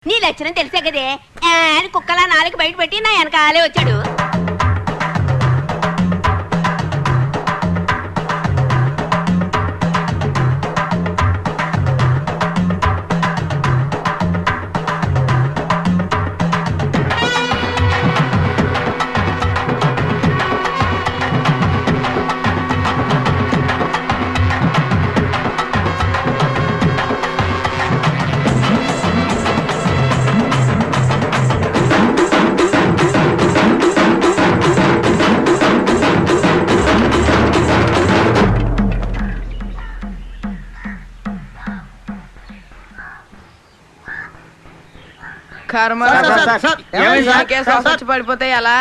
నీ లక్షణం తెలిసే కదే అని కుక్కలా నాలుగు బయట పెట్టి నా వెనకాలే వచ్చాడు. పడిపోతే ఎలా?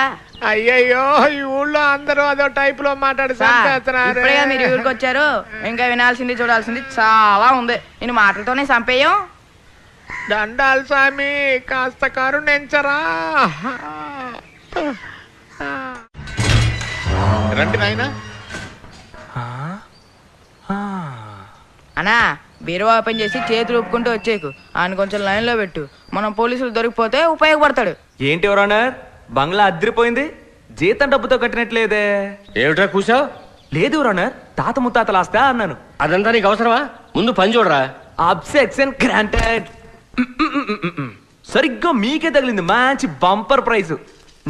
అయ్యయ్యో, ఈ ఊళ్ళో అందరూ అదో టైప్ లో మాట్లాడి మీరు ఊరికి వచ్చారు, ఇంకా వినాల్సింది చూడాల్సింది చాలా ఉంది. నేను మాటలతోనే చంపేయం. దండాలు స్వామి, కాస్త కరుణించరా. రండి నాయనా. అన్నా బీరువా ఓపెన్ చేసి చేతులు ఒప్పుకుంటూ వచ్చేకు. ఆయన కొంచెం లైన్ లో పెట్టు, మనం పోలీసులు దొరికిపోతే ఉపయోగపడతాడు. ఏంటి ఎవరన్నారు? బంగ్లా అద్దరిపోయింది, జీతం డబ్బుతో కట్టినట్లేదే. ఏమిట్రా కూసావు? లేదు ఎవరన్నారు, తాత ముత్తాతలు ఆస్తా అన్నాను. అదంతా నీకు అవసరమా? ముందు పని చూడరా. అబ్సెక్షన్ గ్రాంటెడ్. సరిగ్గా మీకే తగిలింది మంచి బంపర్ ప్రైజ్.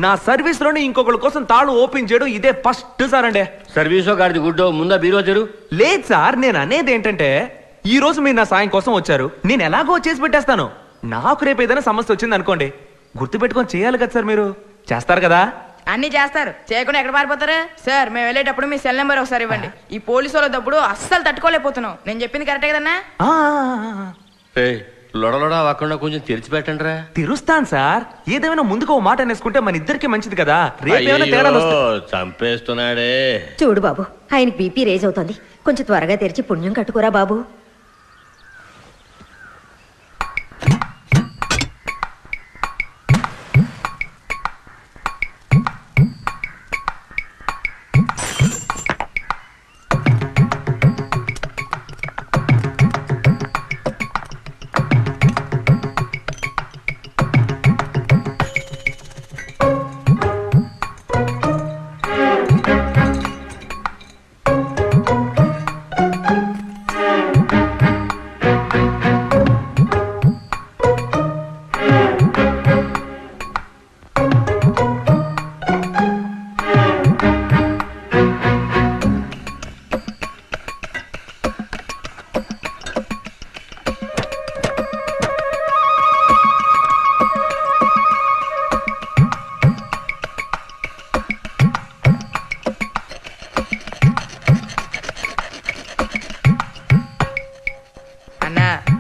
నా సర్వీస్ లోనే ఇంకొకళ్ళ కోసం తాళు ఓపెన్ చేయడం ఇదే ఫస్ట్ సార్ అండి. సర్వీసో గాడిది గుడ్డో, ముందా బీరో తెరు. లేదు సార్, నేను అనేది ఏంటంటే ఈ రోజు మీరు నా సాయం కోసం వచ్చారు, నేను ఎలాగో చేసి పెట్టేస్తాను. నాకు రేపు ఏదైనా సమస్య వచ్చింది అనుకోండి, గుర్తు పెట్టుకొని చేయాలి కదా సార్. మీరు చేస్తారు కదా? అన్ని చేస్తారు, చేయకుండా ఎక్కడ పారిపోతారు సార్? మేము వెళ్ళేటప్పుడు మీ సెల్ నెంబర్ ఒకసారి ఇవ్వండి. ఈ పోలీసు వాళ్ళ దప్పుడు అస్సలు తట్టుకోలేకపోతున్నాం. నేను చెప్పింది కరెక్టే కదన్నా? లొడలొడా అక్కడ కొంచెం తెరిచిపెట్టండి రా. తెరుస్తాను సార్, ఏదేమైనా ముందుకు ఓ మాట అనేసుకుంటే మన ఇద్దరికి మంచిది కదా. రేపు తేడా చంపేస్తున్నాడే. చూడు బాబు, ఆయనకి బీపీ రేజ్ అవుతుంది, కొంచెం త్వరగా తెరిచి పుణ్యం కట్టుకోరా బాబు.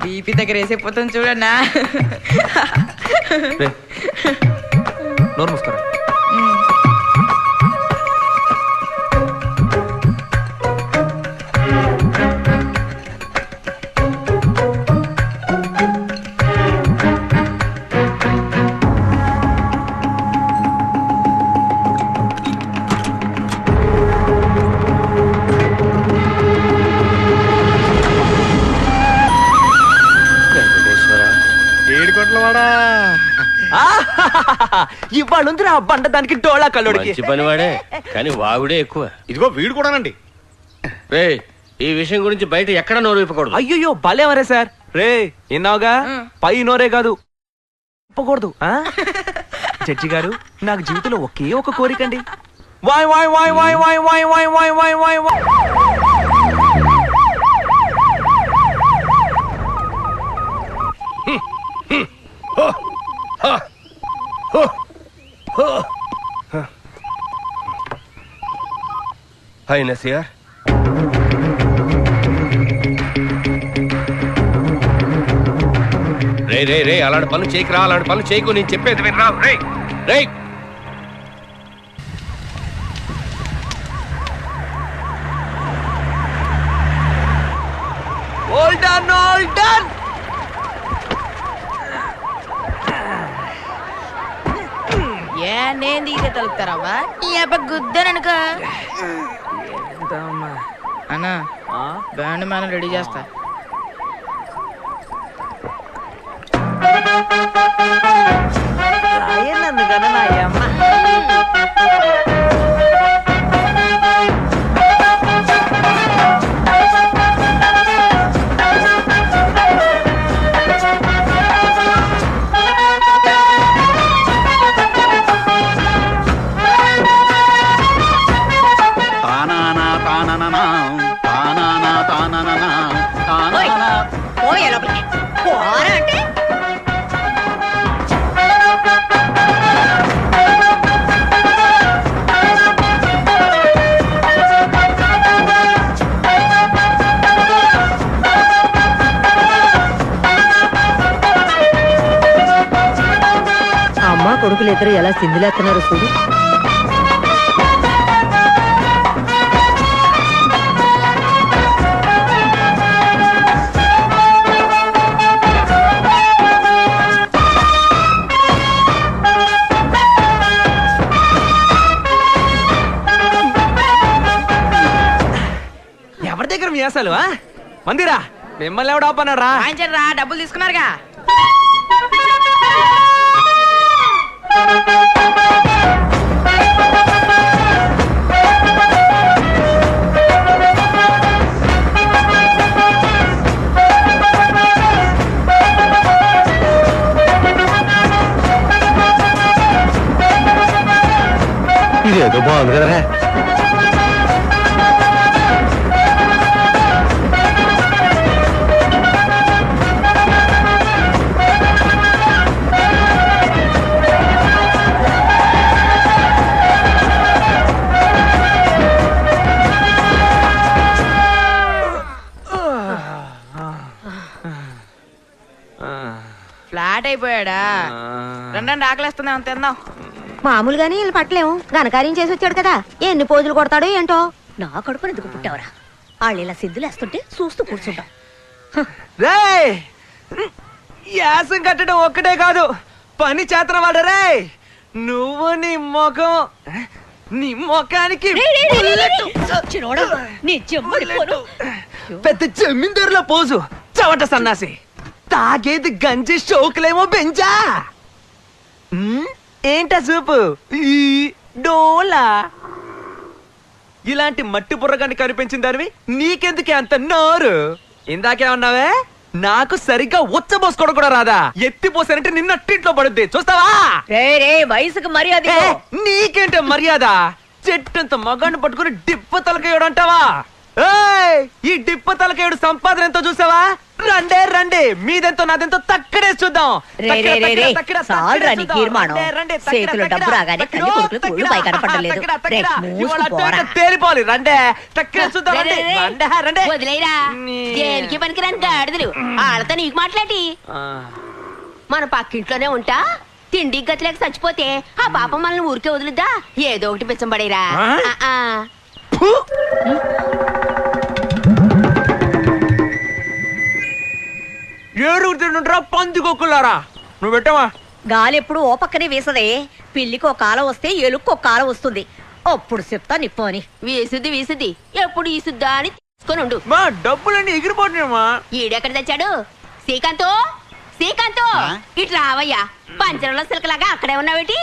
బీపీ దగ్గర వేసేపోతుంది చూడన్నా. నోరు మూసుకోరా. ఇవాళ బండ దానికి డోళా కల్లుడికి పని వాడే, కానీ వాగుడే ఎక్కువ. ఇదిగో వీడు కూడానండి. రే, ఈ విషయం గురించి బయట ఎక్కడ నోరు విప్పకూడదు. అయ్యో భలేవరే సార్. రే విన్నావుగా, పై నోరే కాదు విప్పకూడదు. జడ్జి గారు, నాకు జీవితంలో ఒకే ఒక కోరికండి. వాయ్ వాయ్ వాయ్ వాయ్ వాయ్ వాయ్ వాయ్ వాయ్ వాయ్ వాయ్ వాయ్. హాయ్ నసియర్. రే రే రే, అలాంటి పనులు చేయకురా, అలాంటి పనులు చేయకు. నేను చెప్పేది వినరా. రే రే, All done, all done. నేను దిగితే తలుపుతారావా? ఈ అబ్బ గుద్దననుక. అన్నా బ్యాండ్ మేళం రెడీ చేస్తా. కొడుకులు ఇద్దరు ఎలా సింధులేస్తున్నారు చూడు. ఎవరి దగ్గర వ్యాసాలు మందిరా మిమ్మల్ని ఎవడు ఆపన్నాడు రా? వాయించరా, డబ్బులు తీసుకున్నారుగా. ఇదేదో బాగుంది కదరా. ఫ్లాట్ అయిపోయాడా? రెండండి ఆకలిస్తున్నాం, తిందాం. మామూలుగానే వీళ్ళు పట్టలేము, ఘనకార్యం చేసి వచ్చాడు కదా, ఎన్ని పోజులు కొడతాడో ఏంటో. నా కడుపుని ఎందుకు పుట్టావరా? వాళ్ళు ఇలా సిద్ధులేస్తుంటే చూస్తూ కూర్చుంటాం. రేయ్ యాసం కట్టడం ఒక్కటే కాదు, పని చేతన వాడు. రే నువ్వు నీ ముఖానికి పెద్ద జమీందారుల పోజు, చవట సన్నాసి. తాగేది గంజి, షోకులేమో బెంజా. ఏంటా సూపు ఈ డోలా? ఇలాంటి మట్టి బుర్రగాన్ని కనిపించిన దానివి నీకెందుకే అంత నోరు? ఇందాకేమన్నావే? నాకు సరిగ్గా ఉచ్చబోసుకోవడం కూడా రాదా? ఎత్తిపోసానంటే నిన్న టీట్లో పడుద్ది, చూస్తావా? వయసుకు మర్యాద. నీకేంటే మర్యాద? చెట్టంత మగాన్ని పట్టుకుని డిప్ప తలకేయడం అంటావా? ఈ డిప్ప తలకేయడు సంపాదన ఎంతో చూసావా? రండే మీదెంతో నాదెంతో తక్కడే చూద్దాం. తేలిపోవాలి. రండే తక్కడే చూద్దాం. వదిలేరా, దేనికి పనికిరాని గాడిదలు వాళ్ళతో నీకు మాట్లాడి. మన పక్కింట్లోనే ఉంటా, తిండి గతిలేక చచ్చిపోతే ఆ పాప మనల్ని ఊరికే వదులుద్దా? ఏదో ఒకటి పిచ్చం పడేరా. ఏడుగుతుండ్రా పందికొక్కులారా. నువ్వు పెట్టవా? గాలెప్పుడు ఓ పక్కనే వీసదే. పిల్లికి ఒక కాలం వస్తే ఎలుక్కు ఒక కాలం వస్తుంది. అప్పుడు చెప్తా నిప్పు అని. వీసుద్ది ఎప్పుడు ఈసుద్దా అని తీసుకొని ఉండు. మా డబ్బులన్నీ ఎగిరిపోతున్నాయమ్మా. ఈడెక్కడ తెచ్చాడు? శ్రీకాంత్ ఇటు రావయ్యా. పంచరంలో సిలకలాగా అక్కడే ఉన్నావేటి?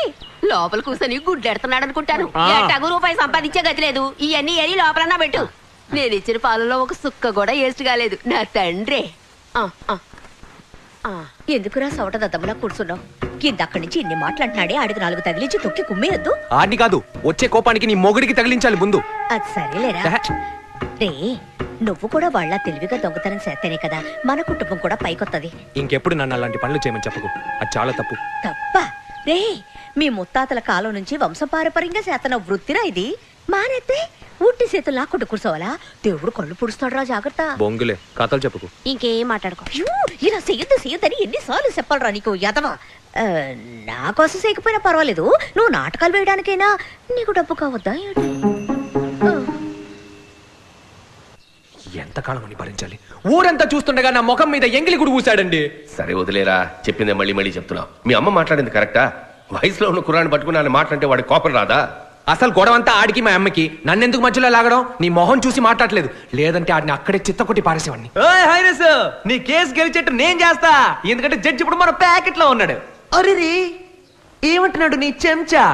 లోపల కూర్చొని గుడ్లెడుతున్నాడు అనుకుంటాను. ఎట్టగు రూపాయి సంపాదించే గతి లేదు. ఇవన్నీ ఏరి లోపలన్నా పెట్టు. నేను ఇచ్చిన పాలలో ఒక సుక్క కూడా వేస్ట్ కాలేదు. నా తండ్రి. ఎందుకురా సవట దద్దమ్మలా కూర్చున్నావు? కిందక్కడి నుంచి ఇన్ని మాట్లాడినాడే, ఆడికి 4 తగిలించి తొక్కి కుమ్మేయద్దు. ఆడిని కాదు, వచ్చే కోపానికి నీ మొగుడికి తగిలించాలి ముందు. అది సరేలేరా. రే నువ్వు కూడా వాళ్ళ తెలివిగా దొంగతనం చేస్తేనే కదా మన కుటుంబం కూడా పైకొత్తది. ఇంకెప్పుడు నన్ను అలాంటి పనులు చేయమని చెప్పకు, అది చాలా తప్పు. తప్ప రే, మీ ముత్తాతల కాలం నుంచి వంశపారపర్యంగా చేతన వృత్తిరా ఇది. మానేస్తే ఉట్టి చేతులు లాక్కుంటూ కూర్చోవాలా? దేవుడు కళ్ళు పుడుస్తాడు రా, జాగ్రత్త. బొంగులే కథలు చెప్పుకు. ఇంకేం మాట్లాడుకో. ఇలా చెయ్యొద్దని ఎన్నిసార్లు చెప్పాలరా నీకు యదవా? నా కోసం చేయకపోయినా పర్వాలేదు, నువ్వు నాటకాలు వేయడానికైనా నీకు డబ్బు కావద్దా? ఎంతకాలం అని భరించాలి? ఊరంతా చూస్తుండగా నా ముఖం మీద ఎంగిలి గుడి పూసాడండి. సరే వదిలేరా, చెప్పిందే మళ్ళీ చెప్తున్నావు. మీ అమ్మ మాట్లాడింది కరెక్టా? వయసులో ఉన్న కుర్రాన్ని పట్టుకుని ఆయన మాట్లాడితే వాడి కోపం రాదా? అసలు గొడవంతా ఆడికి మా అమ్మకి, నన్నెందుకు మధ్యలో లాగడం? నీ మొహం చూసి మాట్లాడలేదు, లేదంటే ఆడిని అక్కడే చిత్తకొట్టి పారేసేవాడిని. నీ కేసు గెలిచేట్టు నేను చేస్తా, ఎందుకంటే జడ్జి ఇప్పుడు మన ప్యాకెట్ లో ఉన్నాడు. అరే ఏమంటున్నాడు నీ చెంచా?